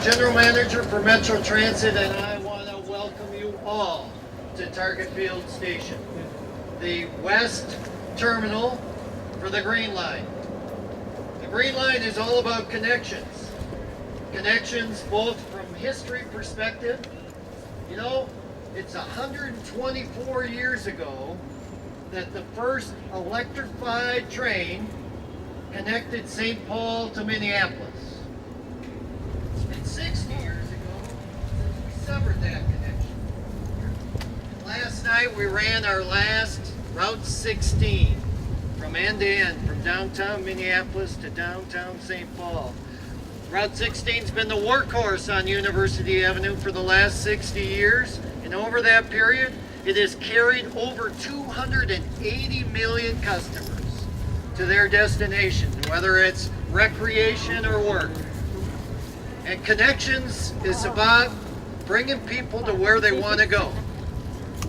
General Manager for Metro Transit, and I want to welcome you all to Target Field Station, the west terminal for the Greenline. The Greenline is all about connections. Connections both from history perspective. You know, it's 124 years ago that the first electrified train connected St. Paul to Minneapolis. And 60 years ago, we severed that connection. Last night we ran our last Route 16 from end to end, from downtown Minneapolis to downtown St. Paul. Route 16's been the workhorse on University Avenue for the last 60 years, and over that period, it has carried over 280 million customers to their destinations, whether it's recreation or work. And Connections is about bringing people to where they want to go.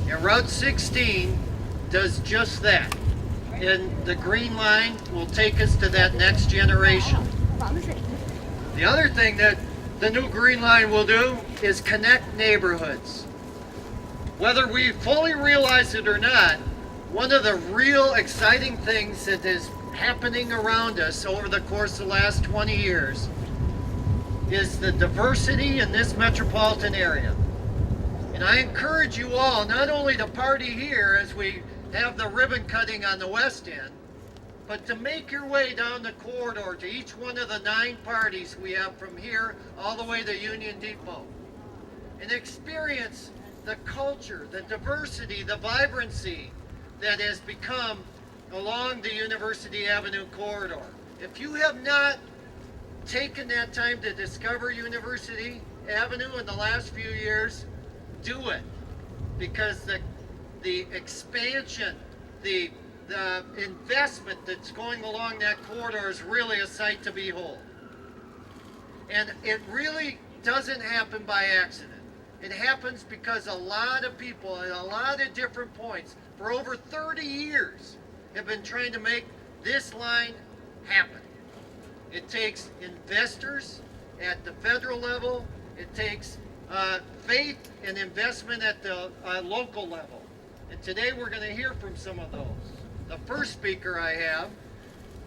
And Route 16 does just that. And the Greenline will take us to that next generation. The other thing that the new Greenline will do is connect neighborhoods. Whether we fully realize it or not, one of the real exciting things that is happening around us over the course of the last 20 years is the diversity in this metropolitan area. And I encourage you all not only to party here as we have the ribbon cutting on the west end, but to make your way down the corridor to each one of the 9 parties we have from here all the way to Union Depot and experience the culture, the diversity, the vibrancy that has become along the University Avenue corridor. If you have not taken that time to discover University Avenue in the last few years, do it, because the expansion, the investment that's going along that corridor is really a sight to behold. And it really doesn't happen by accident. It happens because a lot of people at a lot of different points for over 30 years have been trying to make this line happen. It takes investors at the federal level. It takes faith and investment at the local level. And today we're going to hear from some of those. The first speaker I have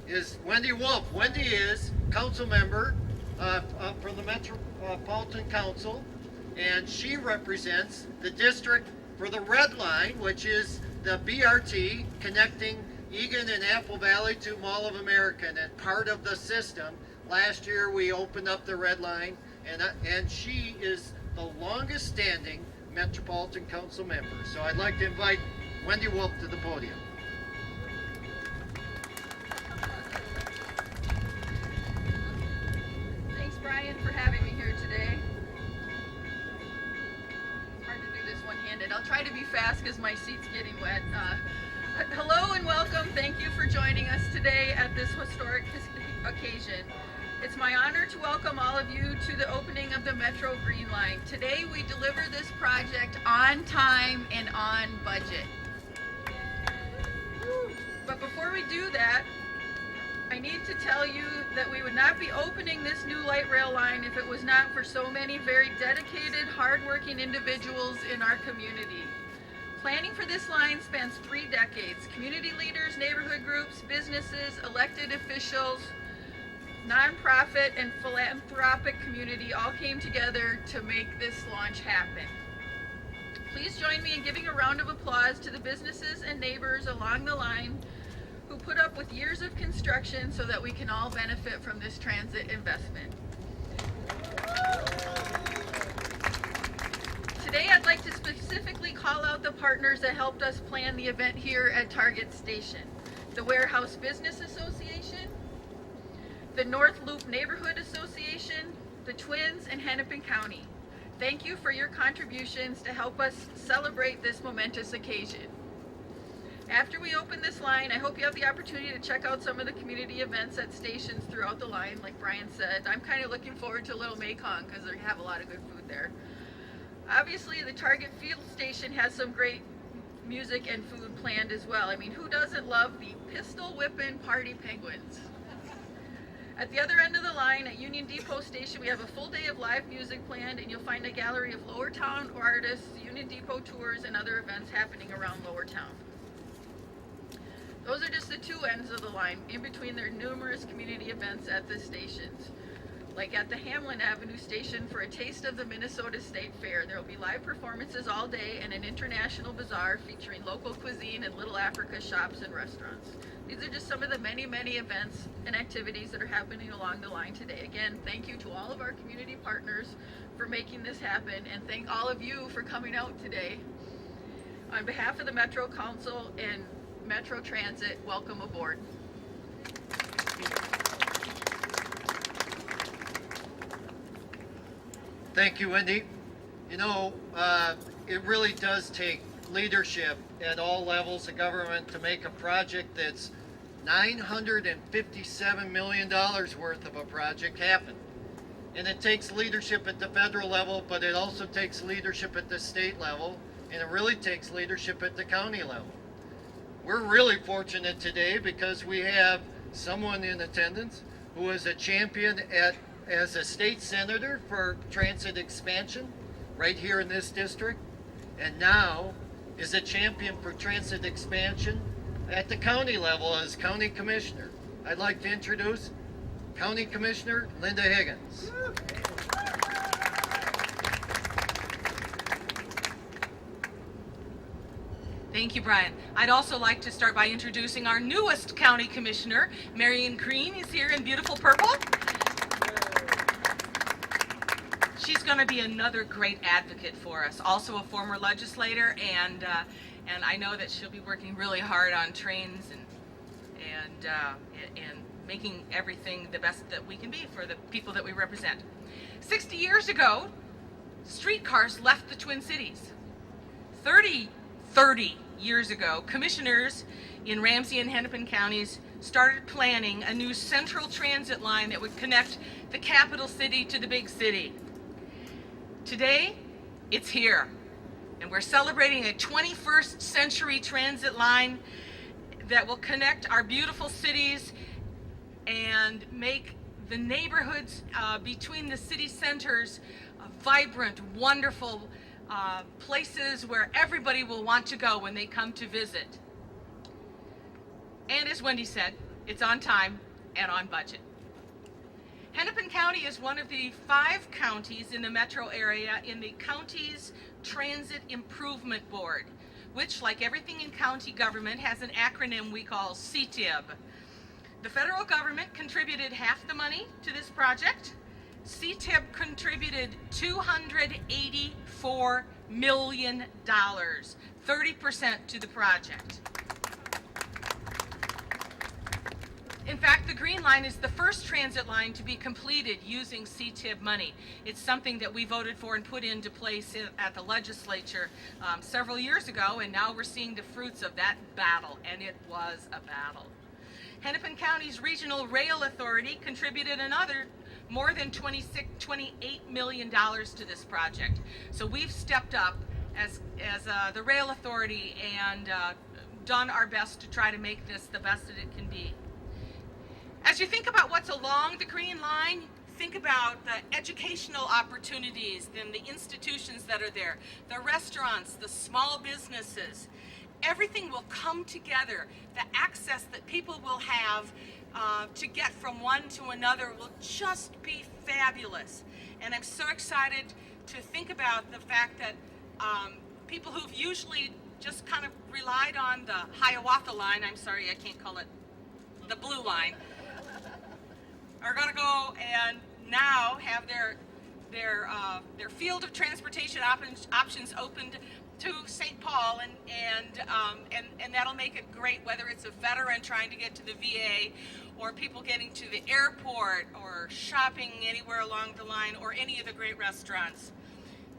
is Wendy Wolf. Wendy is council member from the Metropolitan Council, and she represents the district for the Red Line, which is the BRT connecting Eagan and Apple Valley to Mall of America, and part of the system. Last year we opened up the Red Line, and she is the longest standing Metropolitan Council member. So I'd like to invite Wendy Wolf to the podium. Thanks, Brian, for having me here today. It's hard to do this one-handed. I'll try to be fast because my seat's getting wet. Hello and welcome. Thank you for joining us today at this historic occasion. It's my honor to welcome all of you to the opening of the Metro Green Line. Today we deliver this project on time and on budget. But before we do that, I need to tell you that we would not be opening this new light rail line if it was not for so many very dedicated, hardworking individuals in our community. Planning for this line spans 3 decades. Community leaders, neighborhood groups, businesses, elected officials, nonprofit and philanthropic community all came together to make this launch happen. Please join me in giving a round of applause to the businesses and neighbors along the line who put up with years of construction so that we can all benefit from this transit investment. Today I'd like to specifically call out the partners that helped us plan the event here at Target Station. The Warehouse Business Association, the North Loop Neighborhood Association, the Twins, and Hennepin County. Thank you for your contributions to help us celebrate this momentous occasion. After we open this line, I hope you have the opportunity to check out some of the community events at stations throughout the line, like Brian said. I'm kind of looking forward to Little Maycon because they have a lot of good food there. Obviously, the Target Field Station has some great music and food planned as well. I mean, who doesn't love the pistol whippin' party penguins? At the other end of the line at Union Depot Station, we have a full day of live music planned, and you'll find a gallery of Lower Town artists, Union Depot tours, and other events happening around Lower Town. Those are just the two ends of the line. In between, there are numerous community events at the stations. Like at the Hamlin Avenue station for a taste of the Minnesota State Fair. There will be live performances all day and an international bazaar featuring local cuisine and Little Africa shops and restaurants. These are just some of the many, many events and activities that are happening along the line today. Again, thank you to all of our community partners for making this happen, and thank all of you for coming out today. On behalf of the Metro Council and Metro Transit, welcome aboard. Thank you, Wendy. You know, it really does take leadership at all levels of government to make a project that's $957 million worth of a project happen. And it takes leadership at the federal level, but it also takes leadership at the state level, and it really takes leadership at the county level. We're really fortunate today because we have someone in attendance who is a champion as a state senator for transit expansion right here in this district, and now is a champion for transit expansion at the county level as county commissioner. I'd like to introduce County Commissioner Linda Higgins. Thank you, Brian. I'd also like to start by introducing our newest county commissioner. Marion Green is here in beautiful purple. She's going to be another great advocate for us. Also a former legislator, and I know that she'll be working really hard on trains and making everything the best that we can be for the people that we represent. 60 years ago, streetcars left the Twin Cities. 30 years ago, commissioners in Ramsey and Hennepin counties started planning a new central transit line that would connect the capital city to the big city. Today, it's here, and we're celebrating a 21st century transit line that will connect our beautiful cities and make the neighborhoods between the city centers vibrant, wonderful places where everybody will want to go when they come to visit. And as Wendy said, it's on time and on budget. Hennepin County is one of the 5 counties in the metro area in the County's Transit Improvement Board, which, like everything in county government, has an acronym we call CTIB. The federal government contributed half the money to this project. CTIB contributed $284 million, 30% to the project. In fact, the Greenline is the first transit line to be completed using CTIB money. It's something that we voted for and put into place at the legislature several years ago, and now we're seeing the fruits of that battle, and it was a battle. Hennepin County's Regional Rail Authority contributed another more than $28 million to this project. So we've stepped up as the Rail Authority and done our best to try to make this the best that it can be. As you think about what's along the Green Line, think about the educational opportunities and the institutions that are there, the restaurants, the small businesses. Everything will come together. The access that people will have to get from one to another will just be fabulous. And I'm so excited to think about the fact that people who've usually just kind of relied on the Hiawatha line, I'm sorry, I can't call it the blue line, are going to go and now have their field of transportation options opened to St. Paul, and that'll make it great, whether it's a veteran trying to get to the VA, or people getting to the airport, or shopping anywhere along the line, or any of the great restaurants.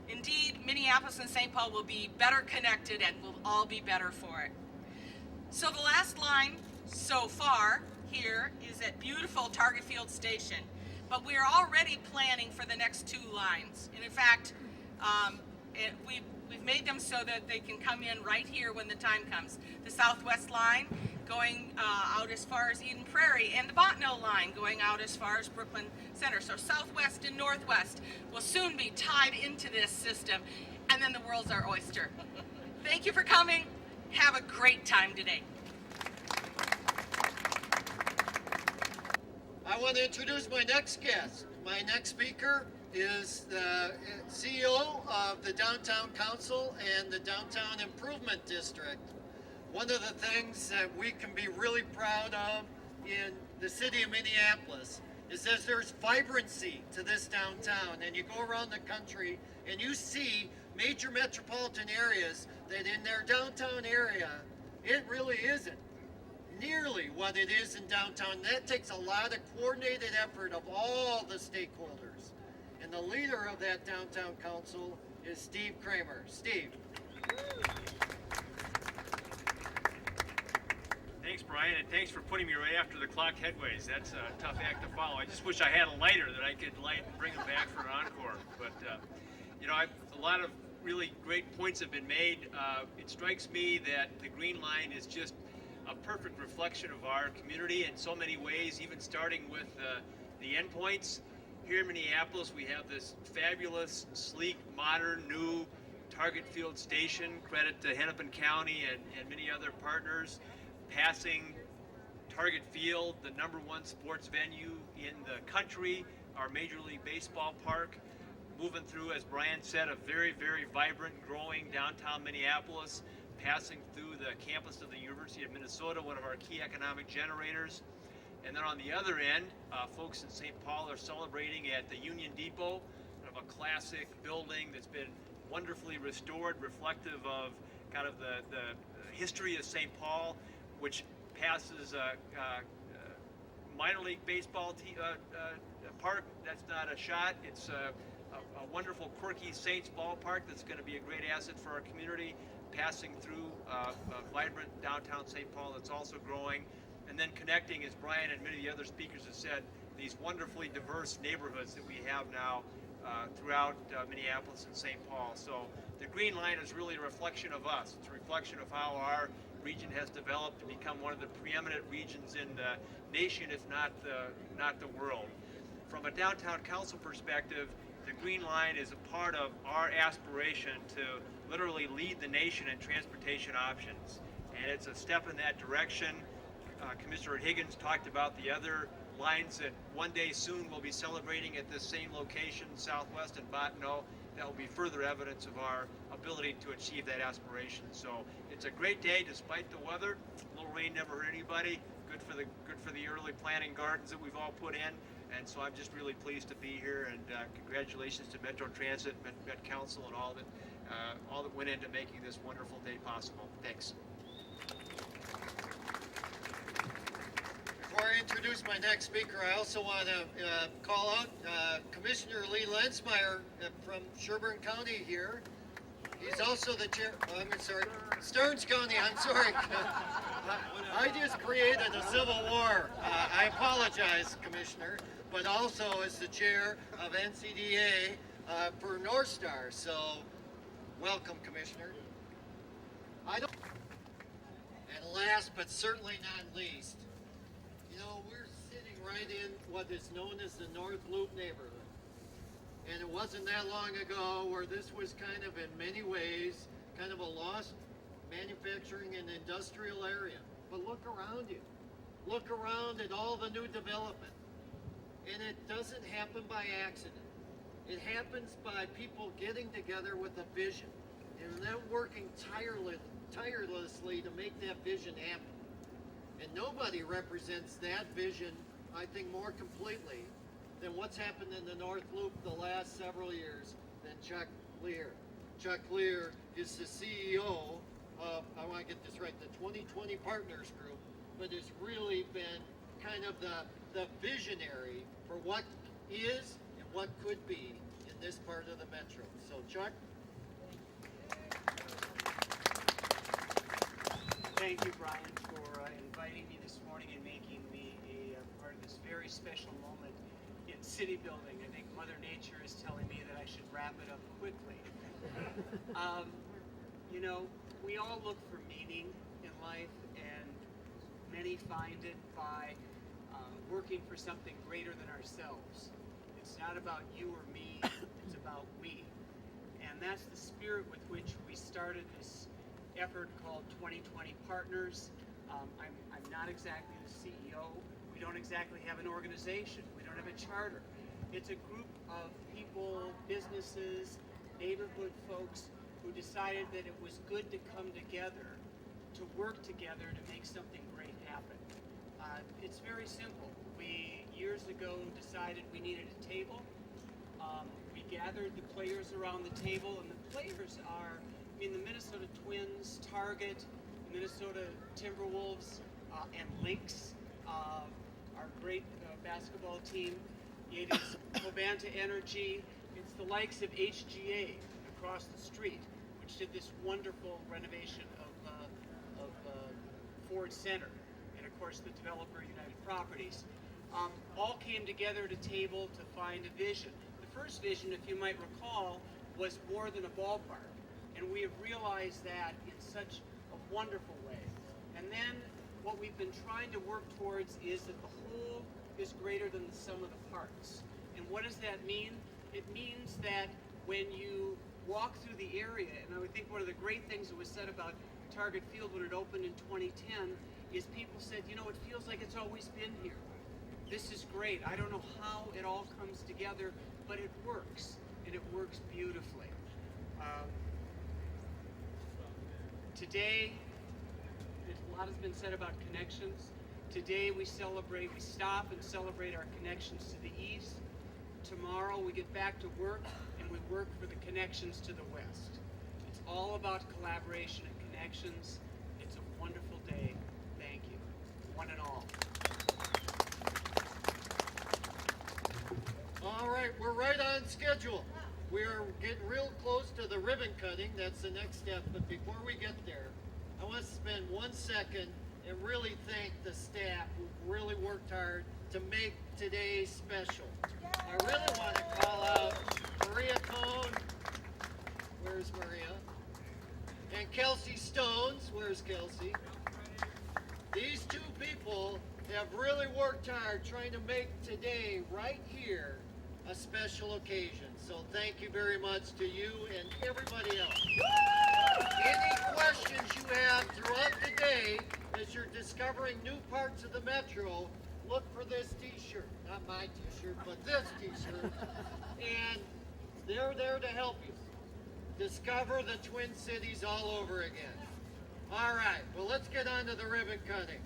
Indeed, Minneapolis and St. Paul will be better connected, and we'll all be better for it. So the last line so far here is at beautiful Target Field Station, but we are already planning for the next 2 lines. And in fact, we've made them so that they can come in right here when the time comes. The Southwest line going out as far as Eden Prairie, and the Bottineau line going out as far as Brooklyn Center. So southwest and northwest will soon be tied into this system, and then the world's our oyster. Thank you for coming. Have a great time today. I want to introduce my next guest. My next speaker is the CEO of the Downtown Council and the Downtown Improvement District. One of the things that we can be really proud of in the city of Minneapolis is that there's vibrancy to this downtown, and you go around the country and you see major metropolitan areas that in their downtown area, it really isn't nearly what it is in downtown. That takes a lot of coordinated effort of all the stakeholders. And the leader of that downtown council is Steve Kramer. Steve. Thanks, Brian, and thanks for putting me right after the clock headways. That's a tough act to follow. I just wish I had a lighter that I could light and bring them back for an encore. But, you know, a lot of really great points have been made. It strikes me that the Greenline is just a perfect reflection of our community in so many ways, even starting with the endpoints. Here in Minneapolis, we have this fabulous, sleek, modern, new Target Field station. Credit to Hennepin County and many other partners. Passing Target Field, the #1 sports venue in the country, our Major League Baseball park. Moving through, as Brian said, a very, very vibrant, growing downtown Minneapolis. Passing through the campus of the University of Minnesota, one of our key economic generators. And then on the other end, folks in St. Paul are celebrating at the Union Depot, kind of a classic building that's been wonderfully restored, reflective of kind of the history of St. Paul, which passes minor league baseball park. That's not a shot. It's a wonderful, quirky Saints ballpark that's going to be a great asset for our community, passing through a vibrant downtown St. Paul that's also growing, and then connecting, as Brian and many of the other speakers have said, these wonderfully diverse neighborhoods that we have now throughout Minneapolis and St. Paul. So the Greenline is really a reflection of us. It's a reflection of how our region has developed to become one of the preeminent regions in the nation, if not the world. From a downtown council perspective, the Greenline is a part of our aspiration to literally lead the nation in transportation options. And it's a step in that direction. Commissioner Higgins talked about the other lines that one day soon we'll be celebrating at this same location, Southwest and Bottineau. That will be further evidence of our ability to achieve that aspiration. So it's a great day despite the weather. A little rain never hurt anybody. Good for the early planting gardens that we've all put in. And so I'm just really pleased to be here, and congratulations to Metro Transit, Met Council, and all that went into making this wonderful day possible. Thanks. Before I introduce my next speaker, I also want to call out Commissioner Lee Lensmeyer from Sherburne County here. He's also the chair, Stearns County, I'm sorry. I just created a civil war. I apologize, Commissioner, but also as the chair of NCDA for North Star. So welcome, Commissioner. And last but certainly not least, you know, we're sitting right in what is known as the North Loop neighborhood. And it wasn't that long ago where this was kind of, in many ways, kind of a lost manufacturing and industrial area. But look around you. Look around at all the new development. And it doesn't happen by accident. It happens by people getting together with a vision and then working tirelessly to make that vision happen. And nobody represents that vision, I think, more completely than what's happened in the North Loop the last several years than Chuck Lear. Chuck Lear is the CEO of, I want to get this right, the 2020 Partners Group, but has really been kind of the visionary for what is and what could be in this part of the metro. So Chuck? Thank you, Brian, for inviting me this morning and making me a part of this very special moment in city building. I think Mother Nature is telling me that I should wrap it up quickly. You know, we all look for meaning in life, and many find it by working for something greater than ourselves. It's not about you or me, it's about we. And that's the spirit with which we started this effort called 2020 Partners. I'm not exactly the CEO. We don't exactly have an organization. We don't have a charter. It's a group of people, businesses, neighborhood folks who decided that it was good to come together, to work together to make something great happen. It's very simple. We, years ago, decided we needed a table. We gathered the players around the table, and the players are, the Minnesota Twins, Target, Minnesota Timberwolves, and Lynx, our great basketball team. It is Cobanta Energy. It's the likes of HGA across the street, which did this wonderful renovation of Ford Center, and of course the developer United Properties. All came together at a table to find a vision. The first vision, if you might recall, was more than a ballpark, and we have realized that in such a wonderful way. And then what we've been trying to work towards is that the whole is greater than the sum of the parts. And what does that mean? It means that when you walk through the area, and I would think one of the great things that was said about Target Field when it opened in 2010 is people said, you know, it feels like it's always been here. This is great. I don't know how it all comes together, but it works, and it works beautifully. Today, a lot has been said about connections. Today we stop and celebrate our connections to the east. Tomorrow we get back to work, and we work for the connections to the west. It's all about collaboration and connections. It's a wonderful day. Thank you, one and all. All right, we're right on schedule. We are getting real close to the ribbon cutting. That's the next step. But before we get there, I want to spend 1 second and really thank the staff who really worked hard to make today special. I really want to call out Maria Cohn. Where's Maria? And Kelsey Stones. Where's Kelsey? These two people have really worked hard trying to make today, right here, a special occasion. So thank you very much to you and everybody else. Any questions you have throughout the day as you're discovering new parts of the Metro, look for this t-shirt. Not my t-shirt, but this t-shirt. And they're there to help you discover the Twin Cities all over again. All right, well, let's get on to the ribbon cutting.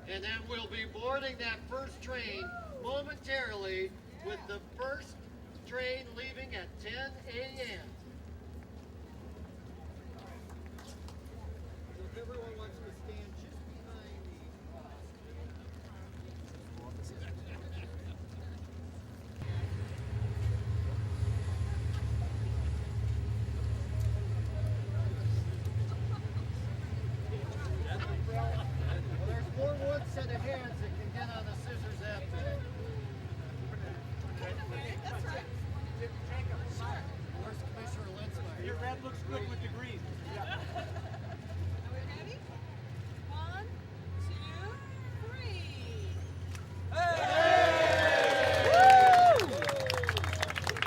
And then we'll be boarding that first train momentarily with the first train leaving at 10 a.m. So if everyone wants to stand just behind Well, there's more one set of hands that can get on the scissors after that. That's right. Where's Commissioner Linsmeyer? Your red looks good with the green. Yeah. Are we ready? 1, 2, 3.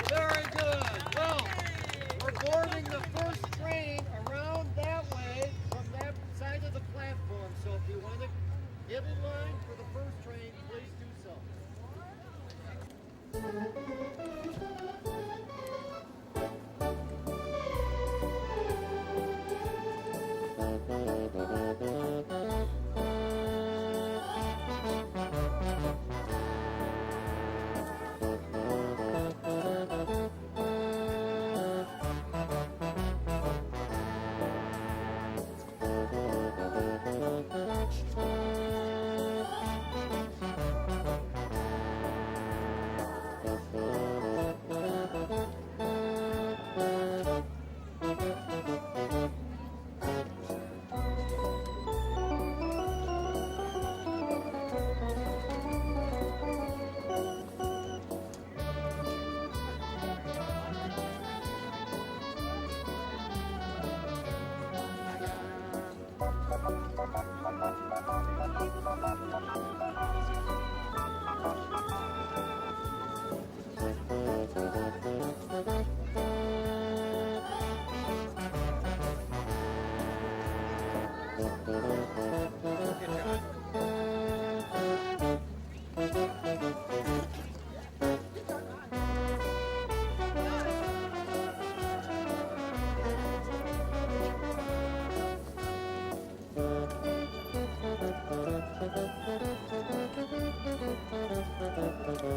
Very good. Well, we're boarding the first train around that way from that side of the platform. So if you want to get in line for the first train, please do so. Your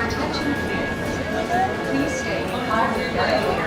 attention please. Please stay on the